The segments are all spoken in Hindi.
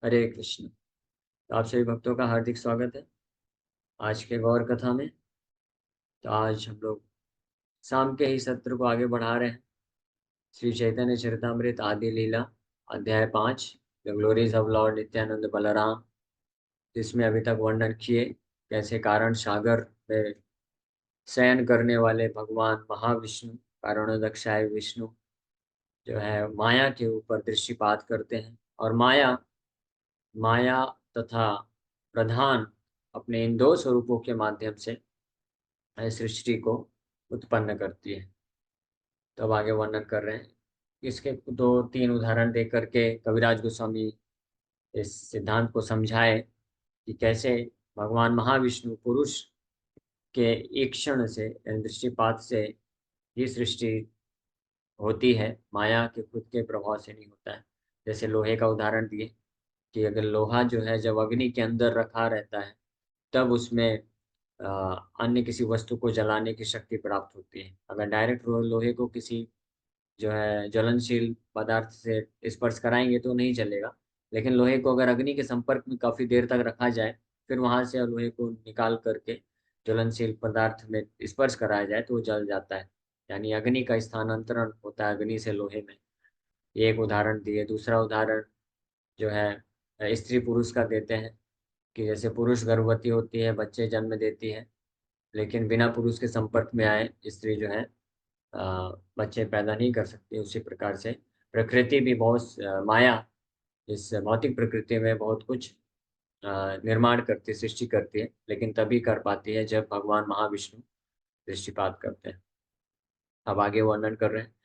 हरे कृष्ण। तो आप सभी भक्तों का हार्दिक स्वागत है आज के गौर कथा में। तो आज हम लोग शाम के ही सत्र को आगे बढ़ा रहे हैं। श्री चैतन्य चरितमृत आदि लीला अध्याय 5, the glories of lord Nityananda Balaram, जिसमें अभी तक वर्णन किए कैसे कारण सागर में शयन करने वाले भगवान महाविष्णु, कारणोदक्षाय विष्णु जो है माया के ऊपर दृष्टिपात करते हैं, और माया माया तथा प्रधान अपने इन दो स्वरूपों के माध्यम से सृष्टि को उत्पन्न करती है। तो अब आगे वर्णन कर रहे हैं। इसके दो तीन उदाहरण दे करके कविराज गोस्वामी इस सिद्धांत को समझाए कि कैसे भगवान महाविष्णु पुरुष के ईक्षण से यानी दृष्टिपात से ही सृष्टि होती है, माया के खुद के प्रभाव से नहीं होता है। जैसे लोहे का उदाहरण दिए कि अगर लोहा जो है जब अग्नि के अंदर रखा रहता है तब उसमें अ, अन्य किसी वस्तु को जलाने की शक्ति प्राप्त होती है। अगर डायरेक्ट लोहे को किसी जो है ज्वलनशील पदार्थ से स्पर्श कराएंगे तो नहीं चलेगा, लेकिन लोहे को अगर अग्नि के संपर्क में काफी देर तक रखा जाए, फिर वहां से लोहे को निकाल करके ज्वलनशील पदार्थ में स्पर्श कराया जाए तो वो जल जाता है। यानी अग्नि का स्थानांतरण होता है अग्नि से लोहे में। ये एक उदाहरण दिए। दूसरा उदाहरण जो है स्त्री पुरुष का देते हैं कि जैसे पुरुष गर्भवती होती है, बच्चे जन्म देती है, लेकिन बिना पुरुष के संपर्क में आए स्त्री जो है बच्चे पैदा नहीं कर सकती। उसी प्रकार से प्रकृति भी बहुत माया इस भौतिक प्रकृति में बहुत कुछ निर्माण करती है, सृष्टि करती है, लेकिन तभी कर पाती है जब भगवान महाविष्णु दृष्टिपात करते हैं। अब आगे वर्णन कर रहे हैं।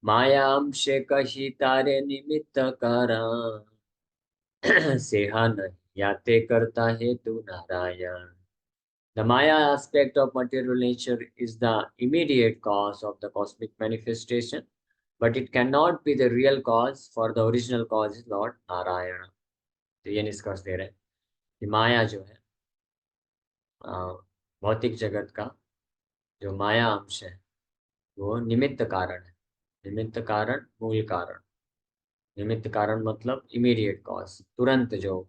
मायांश कही तारे निमित्त कारण सेहा नहीं याते करता है तू Narayan. The Maya aspect of material nature is the immediate cause of the cosmic manifestation, but it cannot be the real cause, for the original cause is Lord Narayana. तो ये निष्कर्ष दे रहे हैं कि माया जो है अ, भौतिक जगत का जो माया अंश है वो निमित्त कारण है। निमित्त कारण मूल कारण। निमित्त कारण मतलब इमीडिएट कॉज, तुरंत जो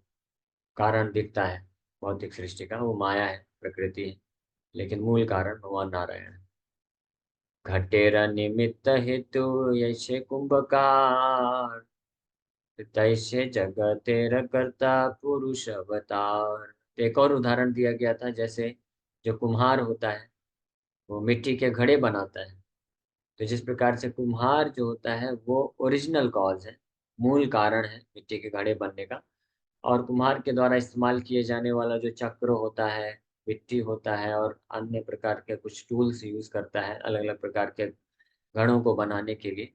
कारण दिखता है भौतिक सृष्टि का वो माया है, प्रकृति है, लेकिन मूल कारण भगवान नारायण है। घटेर निमित्त हेतु यसे कुंभकार, तैसे जगतेर कर्ता पुरुष अवतार। एक और उदाहरण दिया गया था, जैसे जो कुम्हार होता है वो मिट्टी के घड़े बनाता है। तो जिस प्रकार से कुम्हार जो होता है वो ओरिजिनल कॉज है, मूल कारण है मिट्टी के घड़े बनने का, और कुम्हार के द्वारा इस्तेमाल किए जाने वाला जो चक्र होता है, मिट्टी होता है, और अन्य प्रकार के कुछ टूल्स यूज करता है अलग अलग प्रकार के घड़ों को बनाने के लिए।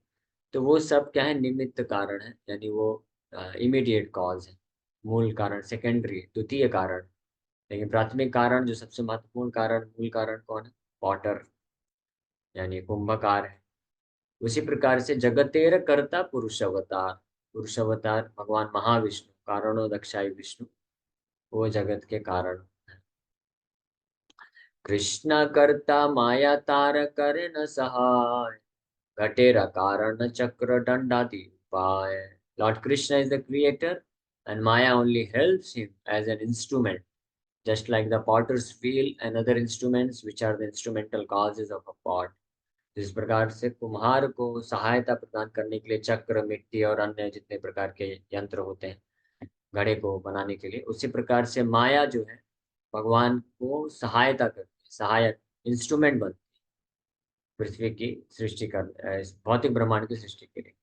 तो वो सब क्या है, निमित्त कारण है, यानी वो इमीडिएट कॉज है। मूल कारण सेकेंडरी, द्वितीय कारण। लेकिन प्राथमिक कारण जो सबसे महत्वपूर्ण कारण, मूल कारण कौन है? पॉटर, यानी कुंभकार है। उसी प्रकार से जगतेर कर्ता पुरुष अवतार। पुरुष अवतार भगवान महाविष्णु, कारणो दक्षाई विष्णु, वो जगत के कारण है। कृष्ण कर्ता माया तार करे न सहाय, घटेरा कारण चक्र दंडादि उपाय। Lord Krishna is the creator, and Maya only helps him as an instrument, just like the potter's wheel and other instruments, which are the instrumental causes of a pot. जिस प्रकार से कुम्हार को सहायता प्रदान करने के लिए चक्र, मिट्टी और अन्य जितने प्रकार के यंत्र होते हैं घड़े को बनाने के लिए, उसी प्रकार से माया जो है भगवान को सहायता करती है, सहायक इंस्ट्रूमेंट बनती है पृथ्वी की सृष्टि कर इस भौतिक ब्रह्मांड की सृष्टि के लिए।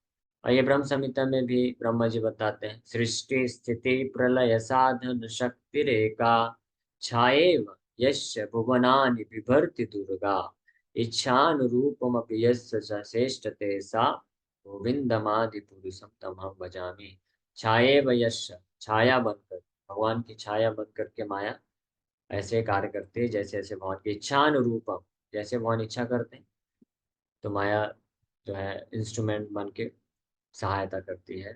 और ये ब्रह्म संहिता में भी ब्रह्मा जी बताते हैं, सृष्टि स्थिति प्रलय साधन शक्ति रेखा छाएव यश भुवनानि बिभर्ति दुर्गा, इच्छानुरूपमपि यस्य च चेष्टते सा गोविंदमादि पुरुषम तमहं भजामि। छाएव यश, छाया बनकर, भगवान की छाया बनकर के माया ऐसे कार्य करती है जैसे जैसे भगवान की इच्छानुरूपम, जैसे भगवान इच्छा करते हैं तो माया जो है इंस्ट्रूमेंट बन के सहायता करती है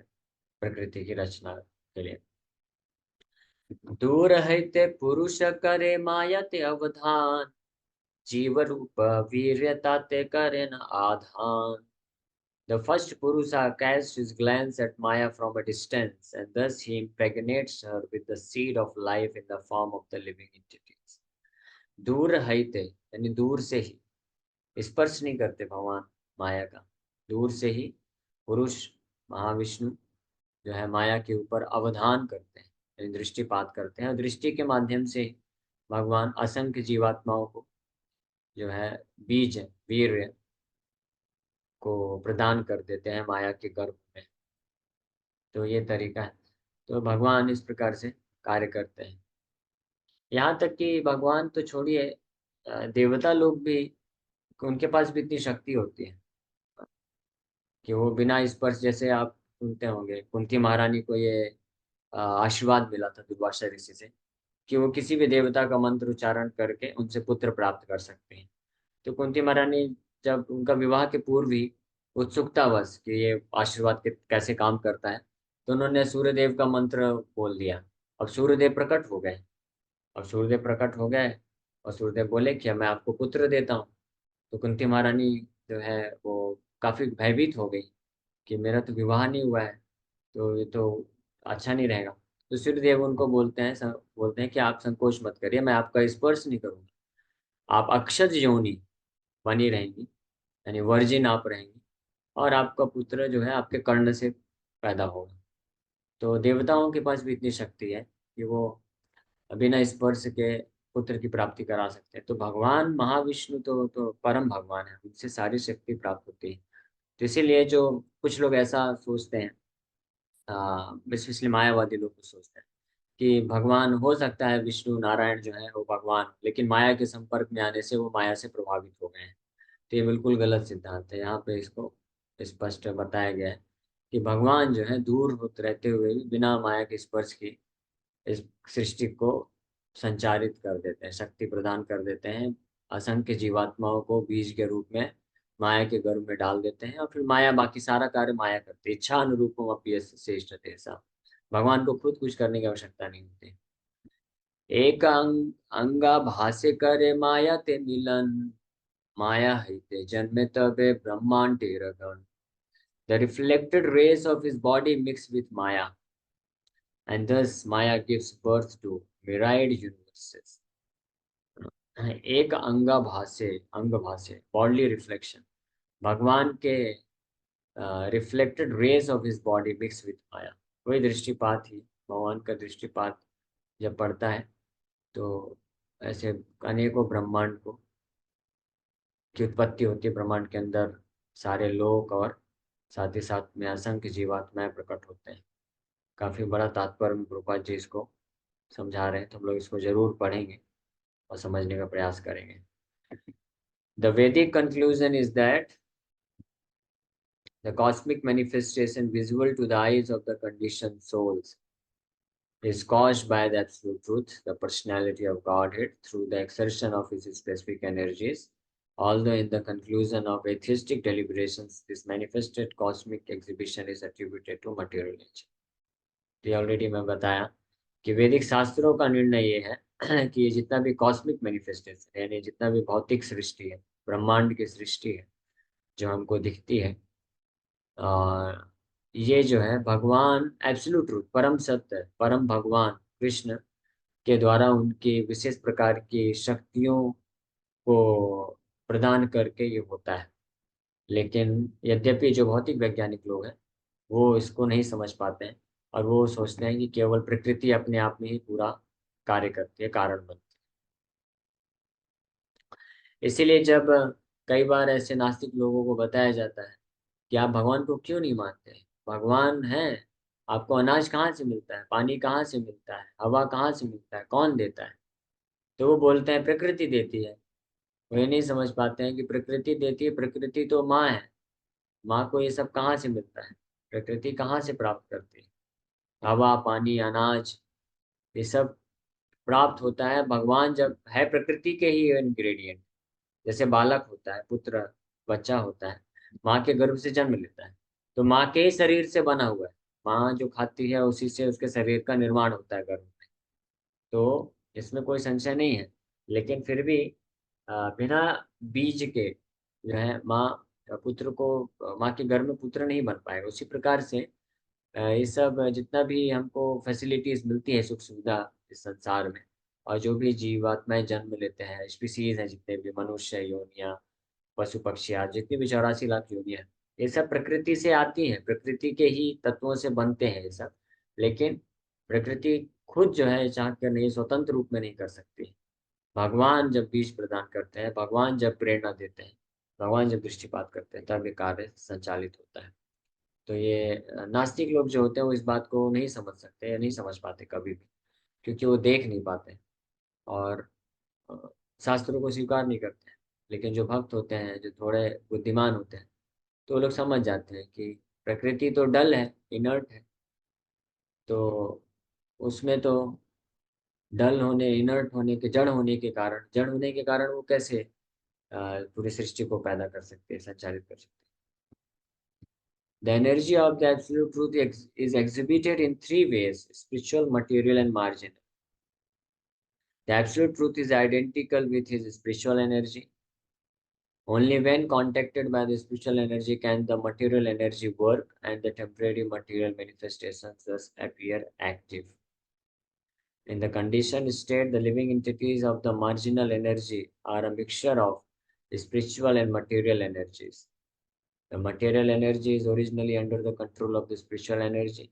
प्रकृति की रचना के लिए। दूर हैते पुरुष करे माया ते अवधान, जीव रूप वीर्यता ते करे न आधान। The first Purusa casts his glance at Maya from a distance, and thus he impregnates her with the seed of life in the form of the living entities. दूर हईते यानी दूर से ही, स्पर्श नहीं करते भगवान माया का, दूर से ही पुरुष महाविष्णु जो है माया के ऊपर अवधान करते हैं, यानी दृष्टिपात करते हैं, और दृष्टि के माध्यम से भगवान असंख्य जीवात्माओं को जो है बीज वीर्य को प्रदान कर देते हैं माया के गर्भ में। तो ये तरीका है। तो भगवान इस प्रकार से कार्य करते हैं। यहाँ तक कि भगवान तो छोड़िए, देवता लोग भी, उनके पास भी इतनी शक्ति होती है कि वो बिना स्पर्श, जैसे आप सुनते होंगे कुंती महारानी को ये आशीर्वाद मिला था दुर्वासा ऋषि से कि वो किसी भी देवता का मंत्र उच्चारण करके उनसे पुत्र प्राप्त कर सकते हैं। तो कुंती महारानी जब उनका विवाह के पूर्व ही उत्सुकतावश कि ये आशीर्वाद कैसे काम करता है, तो उन्होंने सूर्यदेव का मंत्र बोल दिया। अब सूर्यदेव प्रकट हो गए। अब सूर्यदेव प्रकट हो गए और सूर्यदेव बोले कि मैं आपको पुत्र देता हूँ। तो कुंती महारानी जो है वो काफी भयभीत हो गई कि मेरा तो विवाह नहीं हुआ है, तो ये तो अच्छा नहीं रहेगा। तो सूर्यदेव उनको बोलते हैं कि आप संकोच मत करिए, मैं आपका स्पर्श नहीं करूंगा, आप अक्षत योनि बनी रहेंगी, यानी वर्जिन आप रहेंगी, और आपका पुत्र जो है आपके कर्ण से पैदा होगा। तो देवताओं के पास भी इतनी शक्ति है कि वो बिना स्पर्श के पुत्र की प्राप्ति करा सकते हैं। तो भगवान महाविष्णु तो परम भगवान है, उनसे सारी शक्ति प्राप्त होती है। तो इसीलिए जो कुछ लोग ऐसा सोचते हैं, स्पेशली मायावादी लोग तो सोचते हैं कि भगवान हो सकता है, विष्णु नारायण जो है वो भगवान, लेकिन माया के संपर्क में आने से वो माया से प्रभावित हो गए हैं। तो ये बिल्कुल गलत सिद्धांत है। यहाँ पे इसको स्पष्ट बताया गया है कि भगवान जो है दूर होते रहते हुए भी बिना माया के स्पर्श की इस सृष्टि को संचारित कर देते हैं, शक्ति प्रदान कर देते हैं। असंख्य जीवात्माओं को बीज के रूप में माया के गर्भ में डाल देते हैं, और फिर माया बाकी सारा कार्य माया करती है। इच्छा अनुरूपम अपि श्रेष्ठ ऐसा, भगवान को खुद कुछ करने की आवश्यकता नहीं होती। एक अंगा भाष्य करे माया ते मिलन, माया हईते जन्मे तबे ब्रह्मांड रगन। The reflected rays of his body mix with Maya, and thus Maya gives birth to myriad universes. एक अंग भाष्य बॉडली रिफ्लेक्शन, भगवान के reflected rays of his body mix with maya, वही दृष्टिपात ही, भगवान का दृष्टिपात जब पड़ता है तो ऐसे अनेकों ब्रह्मांड को की उत्पत्ति होती है। ब्रह्मांड के अंदर सारे लोक और साथ ही साथ में असंख्य जीवात्माएं प्रकट होते हैं। काफी बड़ा तात्पर्य में प्रभुपाद जी इसको समझा रहे हैं, तो हम लोग इसको जरूर पढ़ेंगे और समझने का प्रयास करेंगे। The Vedic conclusion is that the cosmic manifestation visible to the eyes of the conditioned souls is caused by the absolute truth, the personality of Godhead, through the exertion of his specific energies. Although in the conclusion of atheistic deliberations, this manifested cosmic exhibition is attributed to material nature. ये ऑलरेडी मैं बताया कि वैदिक शास्त्रों का निर्णय ये है कि ये जितना भी कॉस्मिक मैनिफेस्टेशन, यानी जितना भी भौतिक सृष्टि है, ब्रह्मांड की सृष्टि है जो हमको दिखती है, ये जो है भगवान एब्सोल्यूट ट्रूथ, परम सत्य, परम भगवान कृष्ण के द्वारा उनकी विशेष प्रकार की शक्तियों को प्रदान करके ये होता है। लेकिन यद्यपि जो भौतिक वैज्ञानिक लोग हैं वो इसको नहीं समझ पाते हैं, और वो सोचते हैं कि केवल प्रकृति अपने आप में ही पूरा कार्य करती है, कारण बनती है। इसीलिए जब कई बार ऐसे नास्तिक लोगों को बताया जाता है कि आप भगवान को क्यों नहीं मानते, भगवान है, आपको अनाज कहाँ से मिलता है, पानी कहाँ से मिलता है, हवा कहाँ से मिलता है, कौन देता है, तो वो बोलते हैं प्रकृति देती है। वो ये नहीं समझ पाते हैं कि प्रकृति देती है, प्रकृति तो माँ है, माँ को ये सब कहाँ से मिलता है, प्रकृति कहाँ से प्राप्त करती है, हवा पानी अनाज, ये सब प्राप्त होता है भगवान जब है प्रकृति के ही इंग्रेडिएंट। जैसे बालक होता है, पुत्र बच्चा होता है, माँ के गर्भ से जन्म लेता है, तो माँ के ही शरीर से बना हुआ है, माँ जो खाती है उसी से उसके शरीर का निर्माण होता है गर्भ में। तो इसमें कोई संशय नहीं है। लेकिन फिर भी बिना बीज के जो है माँ पुत्र को माँ के गर्भ में पुत्र नहीं बन पाएगा। उसी प्रकार से ये सब जितना भी हमको फैसिलिटीज मिलती है, सुख सुविधा इस संसार में, और जो भी जीवात्माएं जन्म लेते हैं, स्पीसीज हैं, जितने भी मनुष्य योनिया, पशु पक्षी आदि जितनी भी 84 लाख योनियां हैं, ये सब प्रकृति से आती हैं, प्रकृति के ही तत्वों से बनते हैं ये सब। लेकिन प्रकृति खुद जो है चाह कर नहीं, स्वतंत्र रूप में नहीं कर सकती। भगवान जब बीज प्रदान करते हैं, भगवान जब प्रेरणा देते हैं, भगवान जब दृष्टिपात करते हैं, तब ये कार्य संचालित होता है। तो ये नास्तिक लोग जो होते हैं वो इस बात को नहीं समझ सकते या नहीं समझ पाते कभी भी, क्योंकि वो देख नहीं पाते और अ, शास्त्रों को स्वीकार नहीं करते हैं। लेकिन जो भक्त होते हैं, जो थोड़े बुद्धिमान होते हैं, तो वो लोग समझ जाते हैं कि प्रकृति तो डल है, इनर्ट है। तो उसमें तो डल होने, इनर्ट होने के, जड़ होने के कारण वो कैसे पूरी सृष्टि को पैदा कर सकते हैं, संचालित कर सकते हैं। The energy of the absolute truth is exhibited in three ways: spiritual, material, and marginal. The absolute truth is identical with his spiritual energy. Only when contacted by the spiritual energy can the material energy work and the temporary material manifestations thus appear active. In the conditioned state, the living entities of the marginal energy are a mixture of spiritual and material energies. The material energy is originally under the control of the spiritual energy,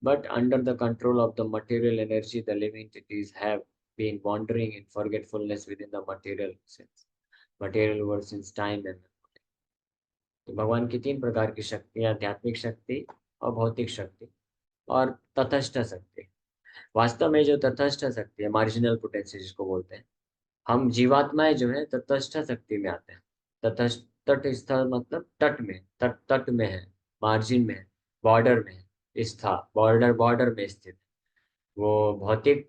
but under the control of the material energy, the living entities have been wandering in forgetfulness within the material world since time and memory. तो भगवान की तीन प्रकार की शक्ति: आध्यात्मिक शक्ति, और भौतिक शक्ति, और तटस्थ शक्ति। वास्तव में जो तटस्थ शक्ति है, मार्जिनल पोटेंशियल जिसको बोलते हैं, हम जीवात्माएं जो है तटस्थ शक्ति में आते हैं। तटस्थ, तटस्थ मतलब तट में, तट तट में है, मार्जिन में है, बॉर्डर में है, स्था बॉर्डर, बॉर्डर में स्थित। वो भौतिक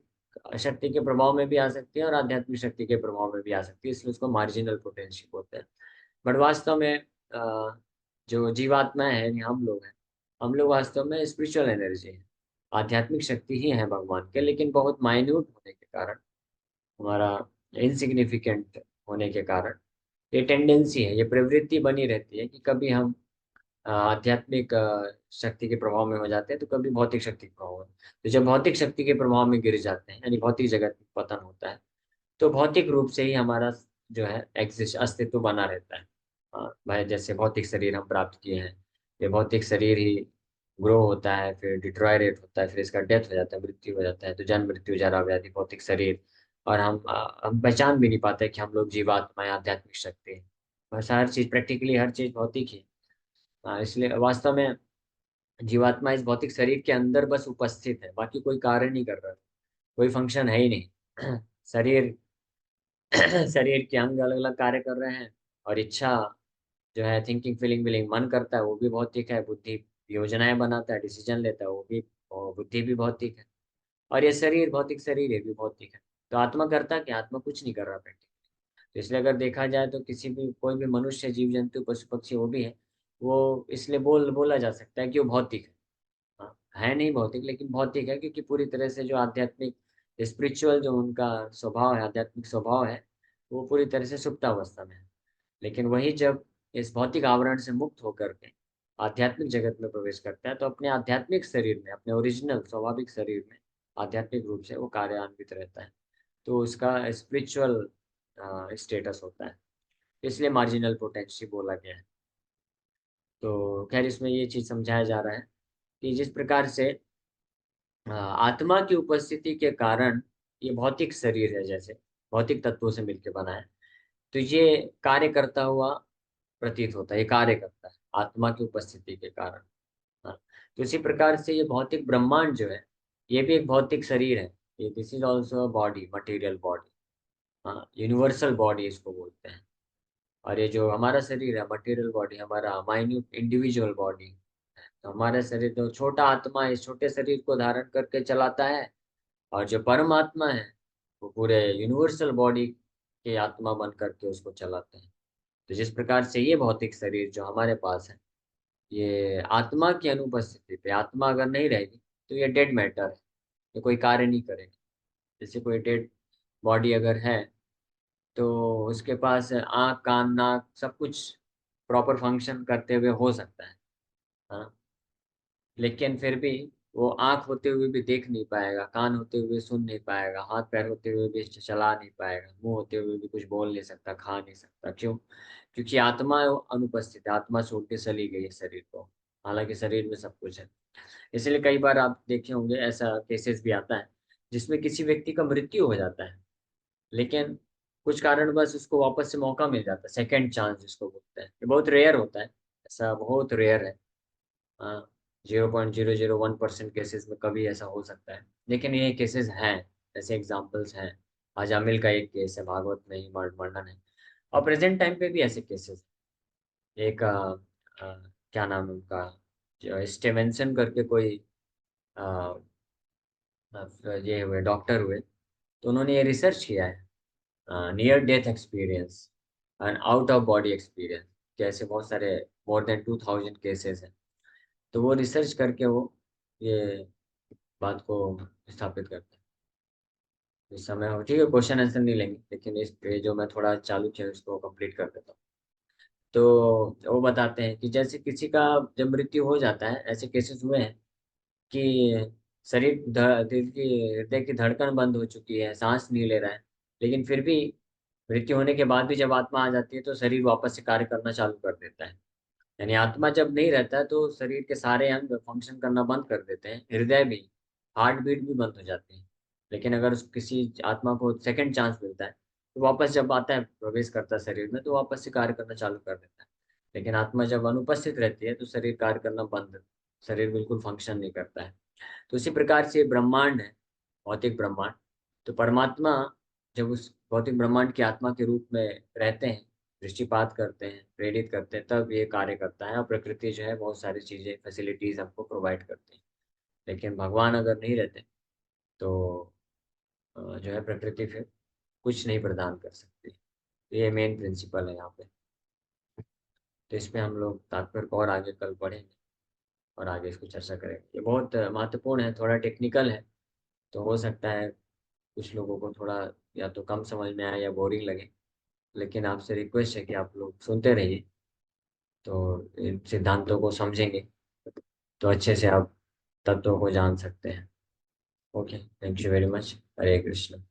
शक्ति के प्रभाव में भी आ सकती है और आध्यात्मिक शक्ति के प्रभाव में भी आ सकती है, इसलिए उसको मार्जिनल पोटेंशियल बोलते हैं। बट वास्तव में जो जीवात्मा है, यानी हम लोग वास्तव में स्पिरिचुअल एनर्जी है, आध्यात्मिक शक्ति ही है भगवान के, लेकिन बहुत माइन्यूट होने के कारण, हमारा इनसिग्निफिकेंट होने के कारण, ये टेंडेंसी है, ये प्रवृत्ति बनी रहती है कि कभी हम आध्यात्मिक शक्ति के प्रभाव में हो जाते हैं, तो कभी भौतिक शक्ति के प्रभाव में। तो जब भौतिक शक्ति के प्रभाव में गिर जाते हैं, यानी भौतिक जगत में पतन होता है, तो भौतिक रूप से ही हमारा जो है एग्जिस्ट, अस्तित्व बना रहता है। भाई जैसे भौतिक शरीर हम प्राप्त किए हैं, ये भौतिक शरीर ही ग्रो होता है, फिर डिट्रॉयरेट होता है, फिर इसका डेथ हो जाता है, मृत्यु हो जाता है। तो जन्म मृत्यु जरा व्याधि भौतिक शरीर, और हम पहचान भी नहीं पाते कि हम लोग जीवात्मा या आध्यात्मिक शक्ति हैं। बस हर चीज, प्रैक्टिकली हर चीज भौतिक ही। इसलिए वास्तव में जीवात्मा इस भौतिक शरीर के अंदर बस उपस्थित है, बाकी कोई कार्य नहीं कर रहा, कोई फंक्शन है ही नहीं। शरीर शरीर के अंग अलग अलग कार्य कर रहे हैं, और इच्छा जो है, थिंकिंग फीलिंग विलिंग, मन करता है, वो भी भौतिक है। बुद्धि योजनाएं बनाता है, डिसीजन लेता है, वो भी, और बुद्धि भी भौतिक है। और ये शरीर, भौतिक शरीर, ये भी भौतिक है। तो आत्मा करता क्या? आत्मा कुछ नहीं कर रहा प्रैक्टिकली। तो इसलिए अगर देखा जाए तो किसी भी, कोई भी मनुष्य, जीव जंतु, पशु पक्षी, वो भी है, वो इसलिए बोला जा सकता है कि वो भौतिक है। हाँ, है नहीं भौतिक, लेकिन भौतिक है, क्योंकि पूरी तरह से जो आध्यात्मिक, स्पिरिचुअल जो उनका स्वभाव है, आध्यात्मिक स्वभाव है, वो पूरी तरह से सुप्तावस्था में है। लेकिन वही जब इस भौतिक आवरण से मुक्त होकर के आध्यात्मिक जगत में प्रवेश करता है, तो अपने आध्यात्मिक शरीर में, अपने ओरिजिनल स्वाभाविक शरीर में आध्यात्मिक रूप से वो कार्यान्वित रहता है। तो उसका स्पिरिचुअल स्टेटस होता है, इसलिए मार्जिनल पोटेंशियल बोला गया है। तो खैर, इसमें ये चीज समझाया जा रहा है कि जिस प्रकार से आत्मा की उपस्थिति के कारण ये भौतिक शरीर है, जैसे भौतिक तत्वों से मिलकर बना है, तो ये कार्य करता हुआ प्रतीत होता है, ये कार्य करता है आत्मा की उपस्थिति के कारण। हाँ, तो इसी प्रकार से ये भौतिक ब्रह्मांड जो है, ये भी एक भौतिक शरीर है। ये this is also a body, material body. हाँ, यूनिवर्सल बॉडी इसको बोलते हैं। और ये जो हमारा शरीर है, मटेरियल बॉडी, हमारा माइन्यूट इंडिविजुअल बॉडी, तो हमारा शरीर, जो छोटा आत्मा है, इस छोटे शरीर को धारण करके चलाता है। और जो परमात्मा है, वो पूरे यूनिवर्सल बॉडी के आत्मा बन करके उसको चलाते हैं। तो जिस प्रकार से ये भौतिक शरीर जो हमारे पास है, ये आत्मा की अनुपस्थिति पे, आत्मा अगर नहीं रहेगी तो ये डेड मैटर है, ये कोई कार्य नहीं करेगी। जैसे कोई डेड बॉडी अगर है, तो उसके पास आँख, कान, नाक, सब कुछ प्रॉपर फंक्शन करते हुए हो सकता है हाँ। लेकिन फिर भी वो आंख होते हुए भी देख नहीं पाएगा, कान होते हुए सुन नहीं पाएगा, हाथ पैर होते हुए भी चला नहीं पाएगा, मुंह होते हुए भी कुछ बोल नहीं सकता, खा नहीं सकता। क्यों? क्योंकि आत्मा अनुपस्थित है, आत्मा छोड़ के चली गई है शरीर को। हालांकि शरीर में सब कुछ है। इसलिए कई बार आप देखे होंगे ऐसा केसेस भी आता है जिसमें किसी व्यक्ति का मृत्यु हो जाता है, लेकिन कुछ कारण बस उसको वापस से मौका मिल जाता है, सेकंड चांस जिसको बोलते हैं। ये बहुत रेयर होता है, ऐसा बहुत रेयर है। हाँ, 0.001% केसेस में कभी ऐसा हो सकता है, लेकिन ये केसेस हैं, ऐसे एग्जाम्पल्स हैं। अजामिल का एक केस है, भागवत में ही वर्णन है। और प्रेजेंट टाइम पे भी ऐसे केसेस। एक क्या नाम है उनका, जो स्टेवेंसन करके कोई अ, ये हुए डॉक्टर हुए, तो उन्होंने ये रिसर्च किया है, near death experience and out of body experience, जैसे बहुत सारे, मोर देन 2000 केसेस हैं। तो वो रिसर्च करके वो ये बात को स्थापित करते हैं। इस समय हो ठीक है, क्वेश्चन आंसर नहीं लेंगे, लेकिन इस पे जो मैं थोड़ा चालू किया उसको कंप्लीट कर देता हूँ। तो वो बताते हैं कि जैसे किसी का जब मृत्यु हो जाता है, ऐसे केसेस हुए हैं कि दिल की, हृदय की धड़कन बंद हो चुकी है, सांस नहीं ले रहा है, लेकिन फिर भी मृत्यु होने के बाद भी जब आत्मा आ जाती है तो शरीर वापस से कार्य करना चालू कर देता है। यानी आत्मा जब नहीं रहता है तो शरीर के सारे अंग फंक्शन करना बंद कर देते हैं, हृदय भी, हार्ट बीट भी बंद हो जाती है। लेकिन अगर किसी आत्मा को सेकंड चांस मिलता है तो वापस जब आता है, प्रवेश करता है शरीर में, तो वापस से कार्य करना चालू कर देता है। लेकिन आत्मा जब अनुपस्थित रहती है तो शरीर कार्य करना बंद, शरीर बिल्कुल फंक्शन नहीं करता है। तो इसी प्रकार से ब्रह्मांड है, भौतिक ब्रह्मांड। तो परमात्मा जब उस भौतिक ब्रह्मांड की आत्मा के रूप में रहते हैं, दृष्टिपात करते हैं, प्रेरित करते हैं, तब ये कार्य करता है। और प्रकृति जो है बहुत सारी चीजें, फैसिलिटीज हमको प्रोवाइड करती है। लेकिन भगवान अगर नहीं रहते तो जो है प्रकृति फिर कुछ नहीं प्रदान कर सकती। तो ये मेन प्रिंसिपल है यहाँ पे। तो इस पे हम लोग तात्पर्य को और आगे कल पढ़ेंगे और आगे इसको चर्चा करेंगे। ये बहुत महत्वपूर्ण है, थोड़ा टेक्निकल है, तो हो सकता है कुछ लोगों को थोड़ा या तो कम समझ में आए या बोरिंग लगे। लेकिन आपसे रिक्वेस्ट है कि आप लोग सुनते रहिए, तो इन सिद्धांतों को समझेंगे तो अच्छे से आप तत्वों को जान सकते हैं। Okay, thank you very much. Hare Krishna.